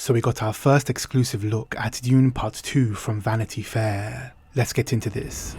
So we got our first exclusive look at Dune Part 2 from Vanity Fair. Let's get into this.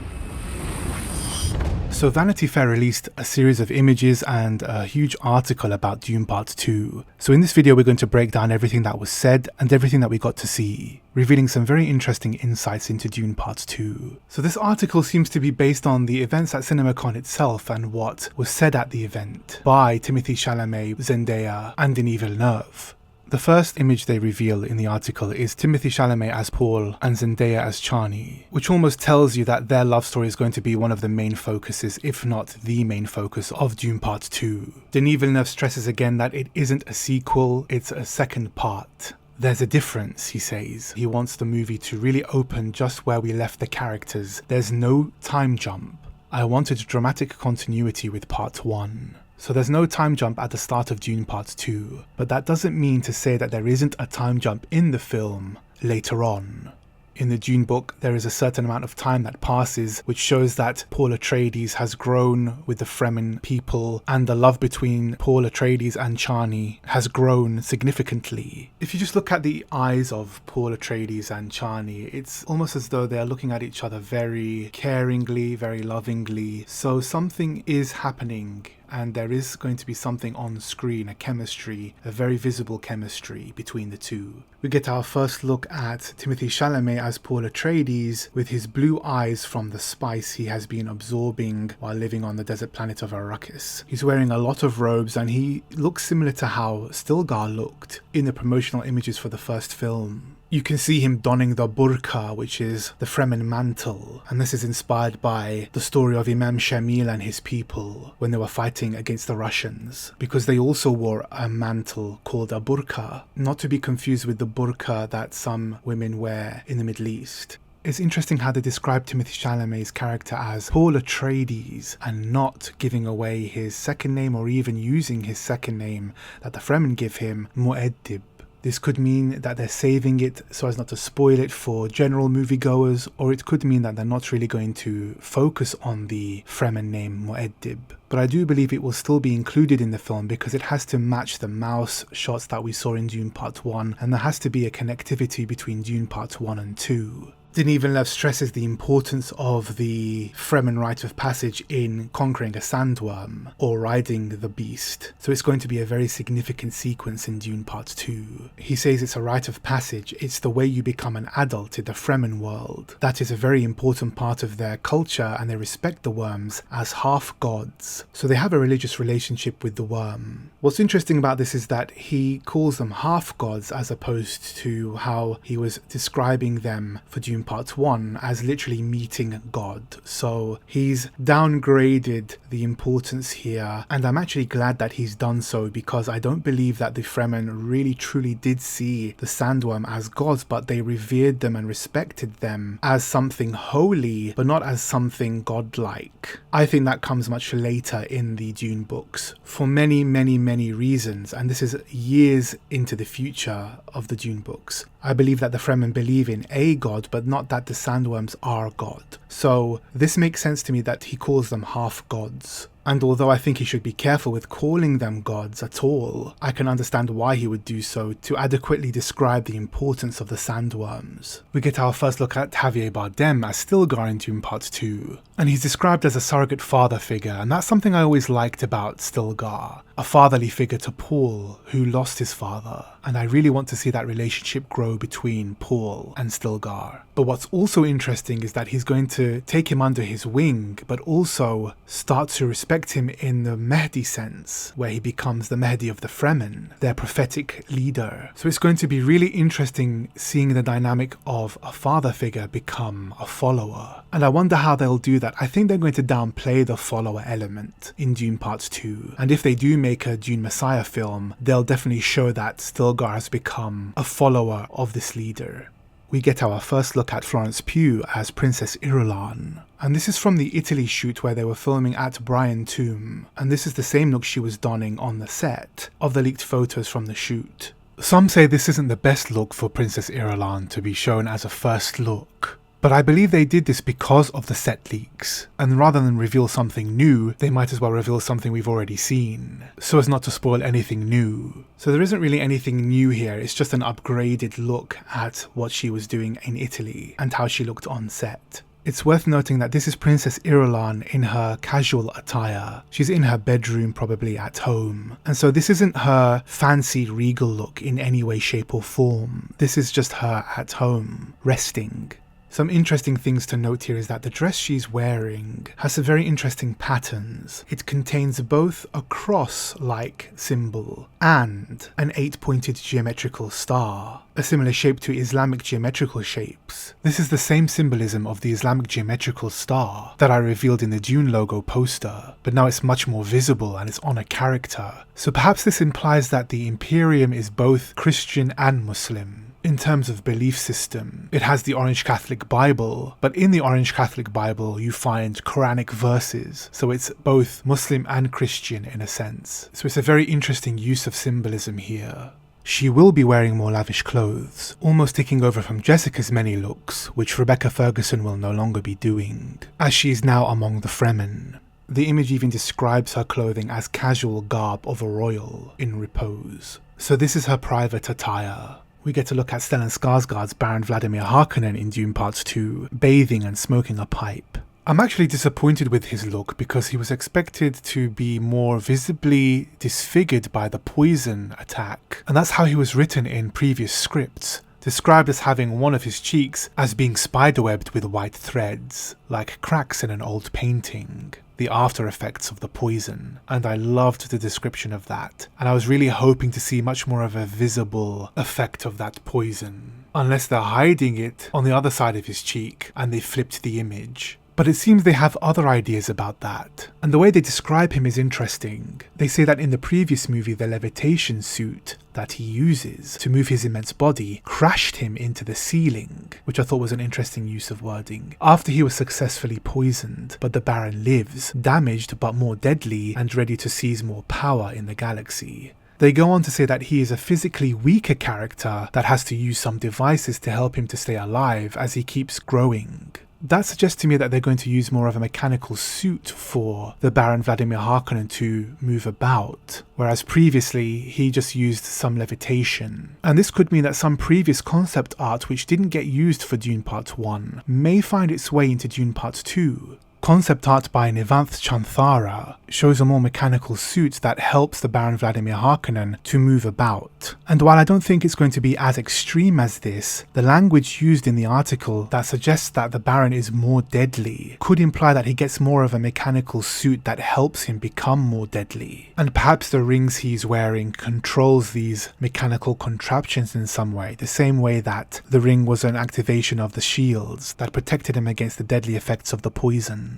So Vanity Fair released a series of images and a huge article about Dune Part 2. So in this video we're going to break down everything that was said and everything that we got to see, revealing some very interesting insights into Dune Part 2. So this article seems to be based on the events at CinemaCon itself and what was said at the event by Timothée Chalamet, Zendaya and Denis Villeneuve. The first image they reveal in the article is Timothée Chalamet as Paul and Zendaya as Chani, which almost tells you that their love story is going to be one of the main focuses, if not the main focus, of Dune Part 2. Denis Villeneuve stresses again that it isn't a sequel, it's a second part. There's a difference, he says. He wants the movie to really open just where we left the characters. There's no time jump. I wanted dramatic continuity with Part 1. So there's no time jump at the start of Dune Part 2, but that doesn't mean to say that there isn't a time jump in the film later on. In the Dune book, there is a certain amount of time that passes, which shows that Paul Atreides has grown with the Fremen people, and the love between Paul Atreides and Chani has grown significantly. If you just look at the eyes of Paul Atreides and Chani, it's almost as though they're looking at each other very caringly, very lovingly. So something is happening, and there is going to be something on screen, a chemistry, a very visible chemistry between the two. We get our first look at Timothée Chalamet as Paul Atreides with his blue eyes from the spice he has been absorbing while living on the desert planet of Arrakis. He's wearing a lot of robes and he looks similar to how Stilgar looked in the promotional images for the first film. You can see him donning the burqa, which is the Fremen mantle, and this is inspired by the story of Imam Shamil and his people when they were fighting against the Russians, because they also wore a mantle called a burqa, not to be confused with the burqa that some women wear in the Middle East. It's interesting how they describe Timothée Chalamet's character as Paul Atreides and not giving away his second name or even using his second name that the Fremen give him, Mu'addib. This could mean that they're saving it so as not to spoil it for general moviegoers, or it could mean that they're not really going to focus on the Fremen name Mu'addib. But I do believe it will still be included in the film because it has to match the mouse shots that we saw in Dune Part 1, and there has to be a connectivity between Dune Part 1 and 2. Denis Villeneuve stresses the importance of the Fremen rite of passage in conquering a sandworm or riding the beast. So it's going to be a very significant sequence in Dune Part 2. He says it's a rite of passage, it's the way you become an adult in the Fremen world. That is a very important part of their culture, and they respect the worms as half-gods. So they have a religious relationship with the worm. What's interesting about this is that he calls them half-gods as opposed to how he was describing them for Dune Part 1 as literally meeting God. So he's downgraded the importance here, and I'm actually glad that he's done so because I don't believe that the Fremen really truly did see the sandworm as gods, but they revered them and respected them as something holy, but not as something godlike. I think that comes much later in the Dune books for many reasons, and this is years into the future of the Dune books. I believe that the Fremen believe in a god, but not that the sandworms are God. So this makes sense to me that he calls them half-gods. And although I think he should be careful with calling them gods at all, I can understand why he would do so to adequately describe the importance of the sandworms. We get our first look at Javier Bardem as Stilgar in Dune Part 2, and he's described as a surrogate father figure, and that's something I always liked about Stilgar. A fatherly figure to Paul, who lost his father, and I really want to see that relationship grow between Paul and Stilgar. But what's also interesting is that he's going to take him under his wing, but also start to respect him in the Mahdi sense, where he becomes the Mahdi of the Fremen, their prophetic leader. So it's going to be really interesting seeing the dynamic of a father figure become a follower. And I wonder how they'll do that. I think they're going to downplay the follower element in Dune Part 2. And if they do make a Dune Messiah film, they'll definitely show that Stilgar has become a follower of this leader. We get our first look at Florence Pugh as Princess Irulan. And this is from the Italy shoot where they were filming at Brian Tomb. And this is the same look she was donning on the set of the leaked photos from the shoot. Some say this isn't the best look for Princess Irulan to be shown as a first look. But I believe they did this because of the set leaks, and rather than reveal something new, they might as well reveal something we've already seen, so as not to spoil anything new. So there isn't really anything new here, it's just an upgraded look at what she was doing in Italy and how she looked on set. It's worth noting that this is Princess Irulan in her casual attire. She's in her bedroom, probably at home. And so this isn't her fancy regal look in any way, shape or form. This is just her at home, resting. Some interesting things to note here is that the dress she's wearing has some very interesting patterns. It contains both a cross-like symbol and an 8-pointed geometrical star, a similar shape to Islamic geometrical shapes. This is the same symbolism of the Islamic geometrical star that I revealed in the Dune logo poster, but now it's much more visible and it's on a character. So perhaps this implies that the Imperium is both Christian and Muslim. In terms of belief system, it has the Orange Catholic Bible, but in the Orange Catholic Bible you find Quranic verses, so it's both Muslim and Christian in a sense. So it's a very interesting use of symbolism here. She will be wearing more lavish clothes, almost taking over from Jessica's many looks, which Rebecca Ferguson will no longer be doing, as she is now among the Fremen. The image even describes her clothing as casual garb of a royal in repose. So this is her private attire. We get to look at Stellan Skarsgård's Baron Vladimir Harkonnen in Dune Part 2, bathing and smoking a pipe. I'm actually disappointed with his look because he was expected to be more visibly disfigured by the poison attack, and that's how he was written in previous scripts, described as having one of his cheeks as being spiderwebbed with white threads, like cracks in an old painting. The after effects of the poison, and I loved the description of that, and I was really hoping to see much more of a visible effect of that poison, unless they're hiding it on the other side of his cheek and they flipped the image. But it seems they have other ideas about that, and the way they describe him is interesting. They say that in the previous movie the levitation suit that he uses to move his immense body crashed him into the ceiling, which I thought was an interesting use of wording, after he was successfully poisoned, but the Baron lives, damaged but more deadly and ready to seize more power in the galaxy. They go on to say that he is a physically weaker character that has to use some devices to help him to stay alive as he keeps growing. That suggests to me that they're going to use more of a mechanical suit for the Baron Vladimir Harkonnen to move about, whereas previously he just used some levitation. And this could mean that some previous concept art which didn't get used for Dune Part 1 may find its way into Dune Part 2. Concept art by Nivanth Chanthara shows a more mechanical suit that helps the Baron Vladimir Harkonnen to move about. And while I don't think it's going to be as extreme as this, the language used in the article that suggests that the Baron is more deadly could imply that he gets more of a mechanical suit that helps him become more deadly. And perhaps the rings he's wearing controls these mechanical contraptions in some way, the same way that the ring was an activation of the shields that protected him against the deadly effects of the poison.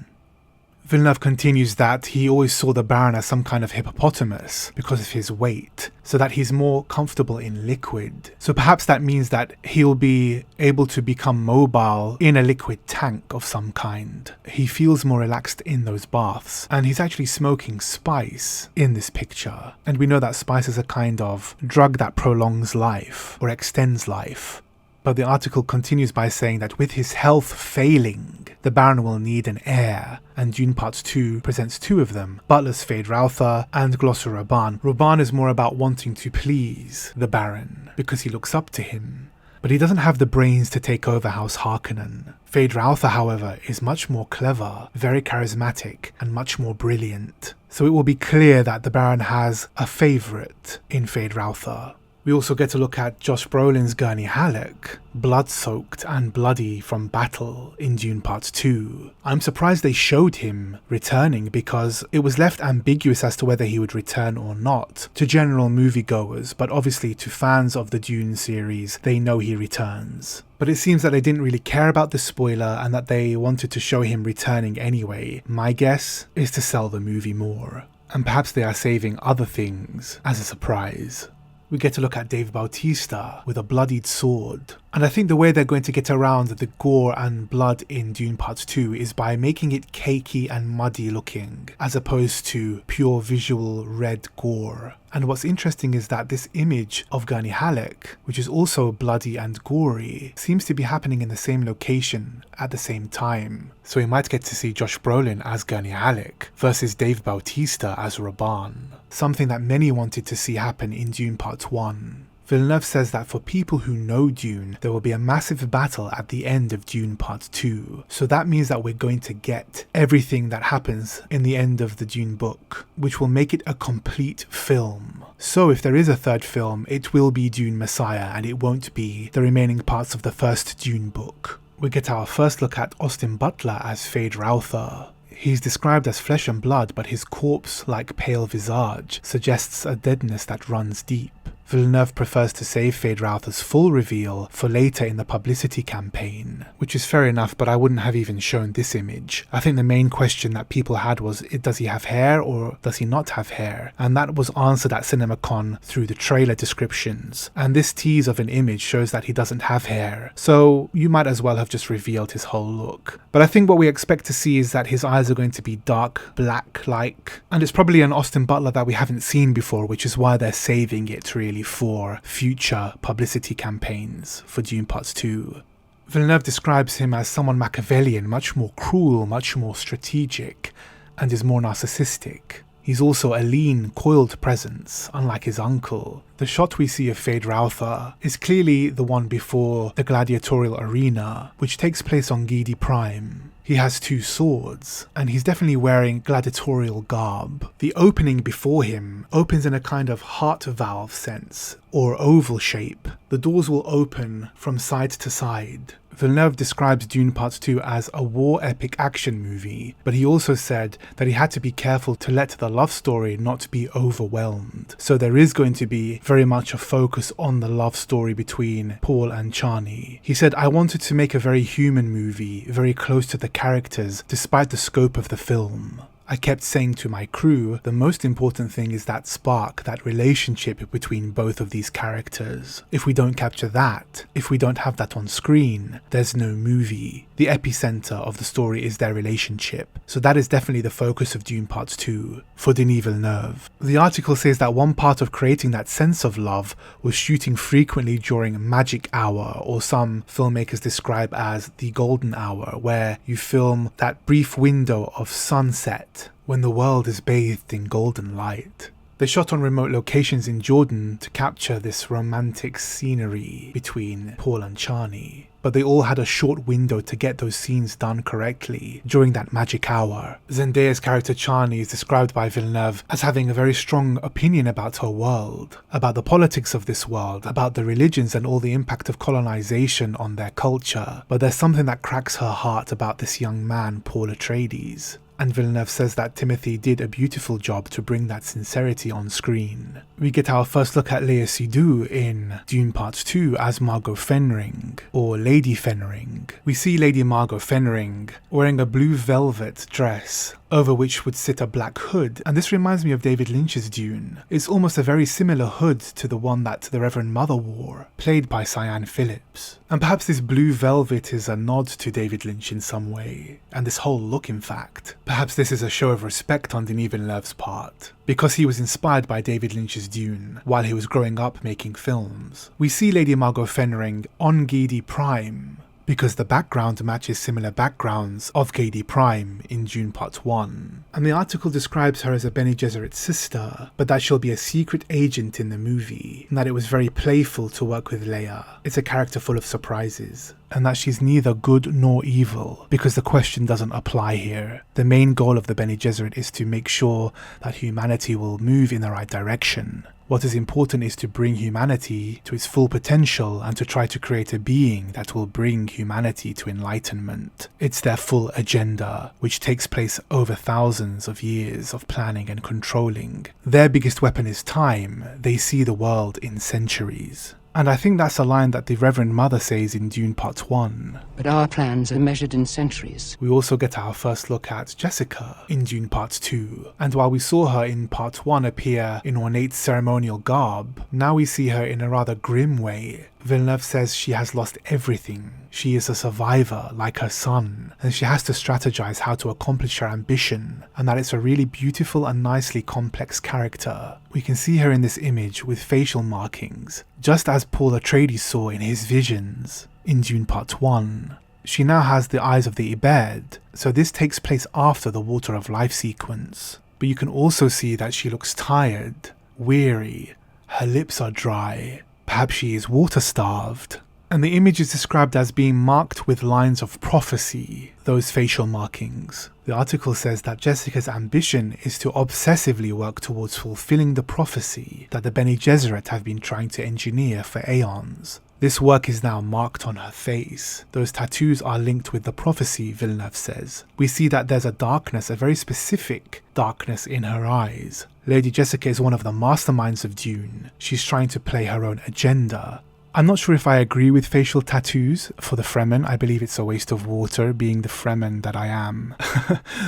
Villeneuve continues that he always saw the Baron as some kind of hippopotamus because of his weight, so that he's more comfortable in liquid. So perhaps that means that he'll be able to become mobile in a liquid tank of some kind. He feels more relaxed in those baths, and he's actually smoking spice in this picture. And we know that spice is a kind of drug that prolongs life, or extends life. But the article continues by saying that with his health failing, the Baron will need an heir, and Dune Part 2 presents two of them, Butler's Feyd Rautha and Glosser Rabban. Rabban is more about wanting to please the Baron, because he looks up to him. But he doesn't have the brains to take over House Harkonnen. Feyd Rautha, however, is much more clever, very charismatic, and much more brilliant. So it will be clear that the Baron has a favourite in Feyd Rautha. We also get to look at Josh Brolin's Gurney Halleck, blood-soaked and bloody from battle in Dune Part 2. I'm surprised they showed him returning because it was left ambiguous as to whether he would return or not to general moviegoers, but obviously to fans of the Dune series, they know he returns. But it seems that they didn't really care about the spoiler and that they wanted to show him returning anyway. My guess is to sell the movie more. And perhaps they are saving other things as a surprise. We get to look at Dave Bautista with a bloodied sword And I think the way they're going to get around the gore and blood in Dune Part 2 is by making it cakey and muddy looking, as opposed to pure visual red gore. And what's interesting is that this image of Gurney Halleck, which is also bloody and gory, seems to be happening in the same location at the same time. So we might get to see Josh Brolin as Gurney Halleck versus Dave Bautista as Raban, something that many wanted to see happen in Dune Part 1. Villeneuve says that for people who know Dune, there will be a massive battle at the end of Dune Part 2. So that means that we're going to get everything that happens in the end of the Dune book, which will make it a complete film. So if there is a third film, it will be Dune Messiah and it won't be the remaining parts of the first Dune book. We get our first look at Austin Butler as Feyd Rautha. He's described as flesh and blood, but his corpse-like pale visage suggests a deadness that runs deep. Villeneuve prefers to save Feyd Rautha's full reveal for later in the publicity campaign, which is fair enough, but I wouldn't have even shown this image. I think the main question that people had was, does he have hair or does he not have hair? And that was answered at CinemaCon through the trailer descriptions, and this tease of an image shows that he doesn't have hair, so you might as well have just revealed his whole look. But I think what we expect to see is that his eyes are going to be dark black-like, and it's probably an Austin Butler that we haven't seen before, which is why they're saving it really for future publicity campaigns for Dune Part 2. Villeneuve describes him as someone Machiavellian, much more cruel, much more strategic, and is more narcissistic. He's also a lean, coiled presence, unlike his uncle. The shot we see of Feyd Rautha is clearly the one before the gladiatorial arena, which takes place on Giedi Prime. He has two swords, and he's definitely wearing gladiatorial garb. The opening before him opens in a kind of heart valve sense, or oval shape. The doors will open from side to side. Villeneuve describes Dune Part 2 as a war epic action movie, but he also said that he had to be careful to let the love story not be overwhelmed. So there is going to be very much a focus on the love story between Paul and Chani. He said, I wanted to make a very human movie, very close to the characters, despite the scope of the film. I kept saying to my crew, the most important thing is that spark, that relationship between both of these characters. If we don't capture that, if we don't have that on screen, there's no movie. The epicenter of the story is their relationship. So that is definitely the focus of Dune Part 2 for Denis Villeneuve. The article says that one part of creating that sense of love was shooting frequently during magic hour, or some filmmakers describe as the golden hour, where you film that brief window of sunset when the world is bathed in golden light. They shot on remote locations in Jordan to capture this romantic scenery between Paul and Chani, but they all had a short window to get those scenes done correctly during that magic hour. Zendaya's character Chani is described by Villeneuve as having a very strong opinion about her world, about the politics of this world, about the religions and all the impact of colonization on their culture, but there's something that cracks her heart about this young man, Paul Atreides. And Villeneuve says that Timothy did a beautiful job to bring that sincerity on screen. We get our first look at Lea Seydoux in Dune Part 2 as Margot Fenring, or Lady Fenring. We see Lady Margot Fenring wearing a blue velvet dress, over which would sit a black hood, and this reminds me of David Lynch's Dune. It's almost a very similar hood to the one that the Reverend Mother wore, played by Cyan Phillips. And perhaps this blue velvet is a nod to David Lynch in some way, and this whole look in fact. Perhaps this is a show of respect on Denis Villeneuve's part, because he was inspired by David Lynch's Dune while he was growing up making films. We see Lady Margot Fenring on Giedi Prime, because the background matches similar backgrounds of Giedi Prime in Dune Part 1. And the article describes her as a Bene Gesserit sister, but that she'll be a secret agent in the movie, and that it was very playful to work with Lea. It's a character full of surprises, and that she's neither good nor evil, because the question doesn't apply here. The main goal of the Bene Gesserit is to make sure that humanity will move in the right direction. What is important is to bring humanity to its full potential and to try to create a being that will bring humanity to enlightenment. It's their full agenda, which takes place over thousands of years of planning and controlling. Their biggest weapon is time. They see the world in centuries. And I think that's a line that the Reverend Mother says in Dune Part 1. But our plans are measured in centuries. We also get our first look at Jessica in Dune Part 2. And while we saw her in Part 1 appear in ornate ceremonial garb, now we see her in a rather grim way, Villeneuve says she has lost everything. She is a survivor, like her son, and she has to strategize how to accomplish her ambition, and that it's a really beautiful and nicely complex character. We can see her in this image with facial markings, just as Paul Atreides saw in his visions in Dune Part 1. She now has the eyes of the Ibed, so this takes place after the Water of Life sequence. But you can also see that she looks tired, weary, her lips are dry, perhaps she is water-starved. And the image is described as being marked with lines of prophecy, those facial markings. The article says that Jessica's ambition is to obsessively work towards fulfilling the prophecy that the Bene Gesserit have been trying to engineer for aeons. This work is now marked on her face. Those tattoos are linked with the prophecy, Villeneuve says. We see that there's a darkness, a very specific darkness in her eyes. Lady Jessica is one of the masterminds of Dune. She's trying to play her own agenda. I'm not sure if I agree with facial tattoos for the Fremen. I believe it's a waste of water, being the Fremen that I am.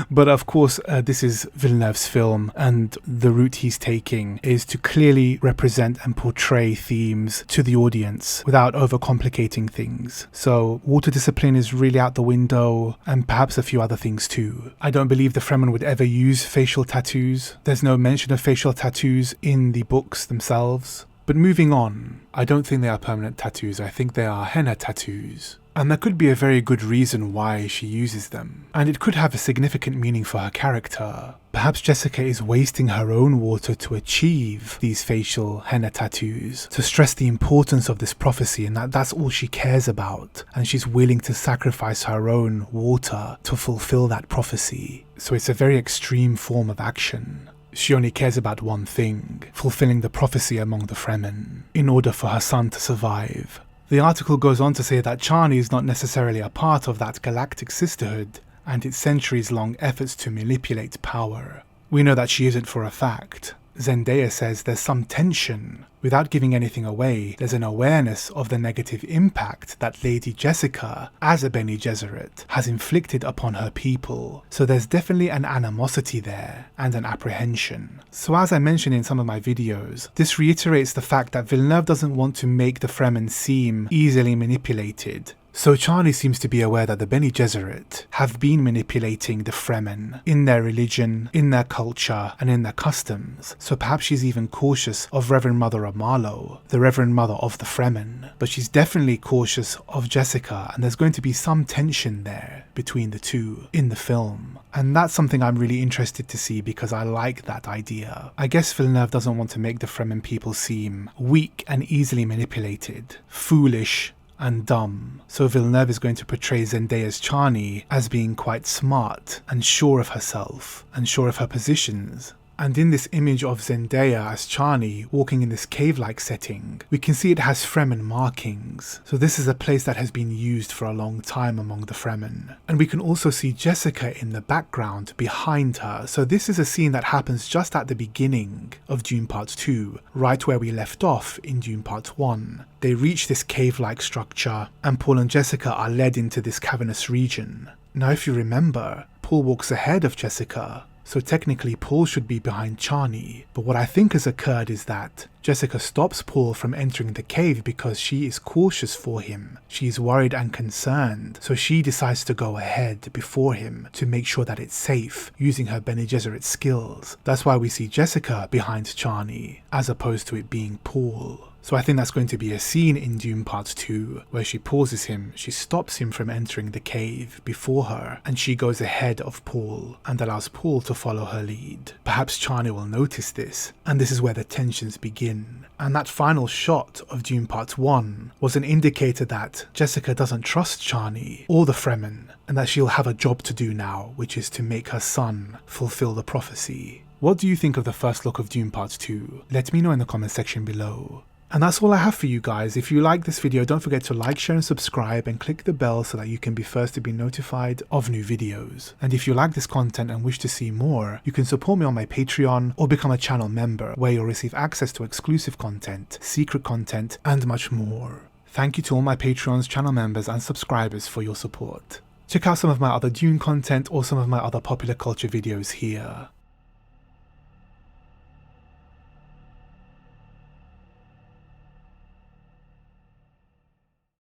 But of course, this is Villeneuve's film, and the route he's taking is to clearly represent and portray themes to the audience without overcomplicating things. So water discipline is really out the window, and perhaps a few other things too. I don't believe the Fremen would ever use facial tattoos. There's no mention of facial tattoos in the books themselves. But moving on, I don't think they are permanent tattoos, I think they are henna tattoos. And there could be a very good reason why she uses them. And it could have a significant meaning for her character. Perhaps Jessica is wasting her own water to achieve these facial henna tattoos, to stress the importance of this prophecy and that's all she cares about. And she's willing to sacrifice her own water to fulfill that prophecy. So it's a very extreme form of action. She only cares about one thing, fulfilling the prophecy among the Fremen, in order for her son to survive. The article goes on to say that Chani is not necessarily a part of that galactic sisterhood and its centuries-long efforts to manipulate power. We know that she isn't for a fact. Zendaya says there's some tension. Without giving anything away, there's an awareness of the negative impact that Lady Jessica, as a Bene Gesserit, has inflicted upon her people. So there's definitely an animosity there, and an apprehension. So as I mentioned in some of my videos, this reiterates the fact that Villeneuve doesn't want to make the Fremen seem easily manipulated. So Chani seems to be aware that the Bene Gesserit have been manipulating the Fremen in their religion, in their culture, and in their customs. So perhaps she's even cautious of Reverend Mother Amalo, the Reverend Mother of the Fremen. But she's definitely cautious of Jessica, and there's going to be some tension there between the two in the film. And that's something I'm really interested to see because I like that idea. I guess Villeneuve doesn't want to make the Fremen people seem weak and easily manipulated, foolish, and dumb. So Villeneuve is going to portray Zendaya's Chani as being quite smart and sure of herself and sure of her positions. And in this image of Zendaya as Chani walking in this cave-like setting, we can see it has Fremen markings. So this is a place that has been used for a long time among the Fremen. And we can also see Jessica in the background behind her. So this is a scene that happens just at the beginning of Dune Part 2, right where we left off in Dune Part 1. They reach this cave-like structure, and Paul and Jessica are led into this cavernous region. Now if you remember, Paul walks ahead of Jessica, so technically Paul should be behind Chani, but what I think has occurred is that Jessica stops Paul from entering the cave because she is cautious for him. She's worried and concerned, so she decides to go ahead before him to make sure that it's safe, using her Bene Gesserit skills. That's why we see Jessica behind Chani, as opposed to it being Paul. So I think that's going to be a scene in Dune Part 2 where she pauses him, she stops him from entering the cave before her, and she goes ahead of Paul and allows Paul to follow her lead. Perhaps Chani will notice this, and this is where the tensions begin. And that final shot of Dune Part 1 was an indicator that Jessica doesn't trust Chani or the Fremen, and that she'll have a job to do now, which is to make her son fulfill the prophecy. What do you think of the first look of Dune Part 2? Let me know in the comment section below. And that's all I have for you guys. If you like this video, don't forget to like, share and subscribe, and click the bell so that you can be first to be notified of new videos. And if you like this content and wish to see more, you can support me on my Patreon or become a channel member where you'll receive access to exclusive content, secret content, and much more. Thank you to all my Patreons, channel members and subscribers for your support. Check out some of my other Dune content or some of my other popular culture videos here.